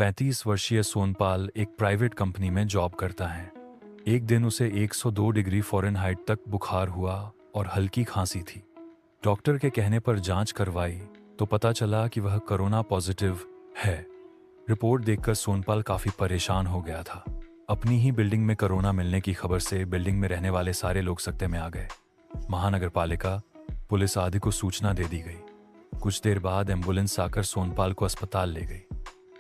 35 वर्षीय सोनपाल एक private company में जॉब करता है। एक दिन उसे 102 डिग्री फ़ारेनहाइट तक बुखार हुआ और हल्की खांसी थी। डॉक्टर के कहने पर जांच करवाई तो पता चला कि वह कोरोना पॉजिटिव है। रिपोर्ट देखकर सोनपाल काफ़ी परेशान हो गया था। अपनी ही बिल्डिंग में कोरोना मिलने की खबर से बिल्डिंग में रहने वाले सारे लोग सकते में आ गए। महानगर पालिका, पुलिस आदि को सूचना दे दी गई। कुछ देर बाद एम्बुलेंस आकर सोनपाल को अस्पताल ले गई।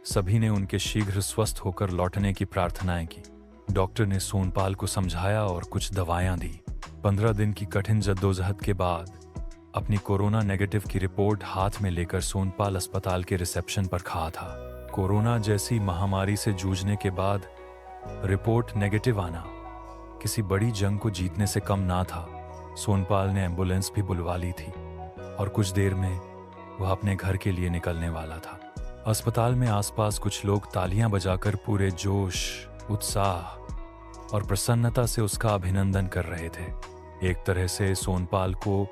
सभी ने उनके शीघ्र स्वस्थ होकर लौटने की प्रार्थनाएं की। डॉक्टर ने सोनपाल को समझाया और कुछ दवाएं दी। 15 दिन की कठिन जद्दोजहद के बाद अपनी कोरोना नेगेटिव की रिपोर्ट हाथ में लेकर सोनपाल अस्पताल के रिसेप्शन पर खड़ा था। कोरोना जैसी महामारी से जूझने के बाद रिपोर्ट नेगेटिव आना किसी बड़ी जंग को जीतने से कम ना था। सोनपाल ने एम्बुलेंस भी बुलवा ली थी और कुछ देर में वह अपने घर के लिए निकलने वाला था। अस्पताल में आसपास कुछ लोग तालियां बजाकर पूरे जोश, उत्साह और प्रसन्नता से उसका अभिनंदन कर रहे थे। एक तरह से सोनपाल को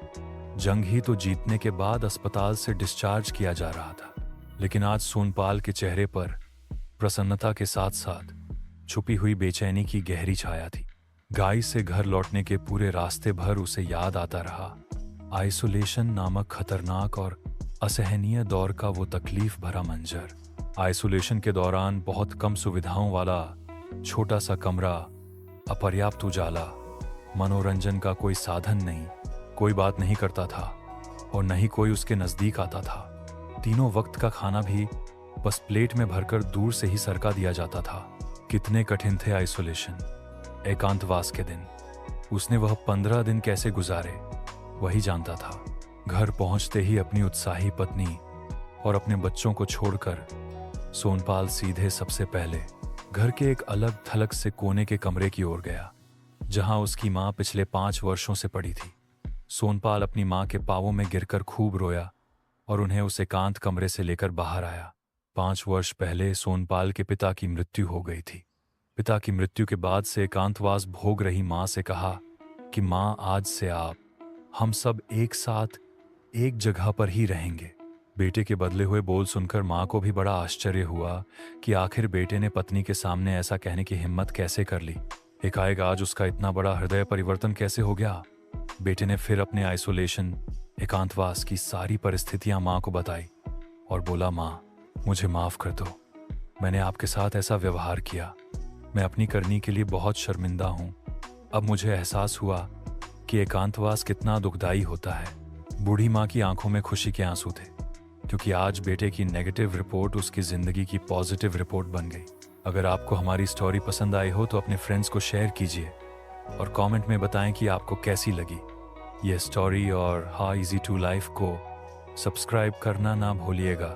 जंग ही तो जीतने के बाद अस्पताल से डिस्चार्ज किया जा रहा था। लेकिन आज सोनपाल के चेहरे पर प्रसन्नता के साथ साथ छुपी हुई बेचैनी की गहरी छाया थी। गाय से घर लौटने के पूरे रास्ते भर उसे याद आता रहा आइसोलेशन नामक खतरनाक और असहनीय दौर का वो तकलीफ भरा मंजर। आइसोलेशन के दौरान बहुत कम सुविधाओं वाला छोटा सा कमरा, अपर्याप्त उजाला, मनोरंजन का कोई साधन नहीं, कोई बात नहीं करता था और न ही कोई उसके नजदीक आता था। तीनों वक्त का खाना भी बस प्लेट में भरकर दूर से ही सरका दिया जाता था। कितने कठिन थे आइसोलेशन, एकांतवास के दिन। उसने वह 15 दिन कैसे गुजारे वही जानता था। घर पहुंचते ही अपनी उत्साही पत्नी और अपने बच्चों को छोड़कर सोनपाल सीधे सबसे पहले घर के एक अलग थलग से कोने के कमरे की ओर गया, जहां उसकी मां पिछले 5 वर्षों से पड़ी थी। सोनपाल अपनी मां के पांवों में गिरकर खूब रोया और उन्हें उस एकांत कमरे से लेकर बाहर आया। 5 वर्ष पहले सोनपाल के पिता की मृत्यु हो गई थी। पिता की मृत्यु के बाद से एकांतवास भोग रही मां से कहा कि मां, आज से हम सब एक साथ एक जगह पर ही रहेंगे। बेटे के बदले हुए बोल सुनकर मां को भी बड़ा आश्चर्य हुआ कि आखिर बेटे ने पत्नी के सामने ऐसा कहने की हिम्मत कैसे कर ली। एकाएक आज उसका इतना बड़ा हृदय परिवर्तन कैसे हो गया। बेटे ने फिर अपने आइसोलेशन, एकांतवास की सारी परिस्थितियां मां को बताई और बोला, मां, मुझे माफ कर दो, मैंने आपके साथ ऐसा व्यवहार किया। मैं अपनी करनी के लिए बहुत शर्मिंदा हूं। अब मुझे एहसास हुआ कि एकांतवास कितना दुखदाई होता है। बूढ़ी मां की आंखों में खुशी के आंसू थे, क्योंकि आज बेटे की नेगेटिव रिपोर्ट उसकी जिंदगी की पॉजिटिव रिपोर्ट बन गई। अगर आपको हमारी स्टोरी पसंद आई हो तो अपने फ्रेंड्स को शेयर कीजिए और कमेंट में बताएं कि आपको कैसी लगी यह स्टोरी। और हाउ इजी टू लाइफ को सब्सक्राइब करना ना भूलिएगा।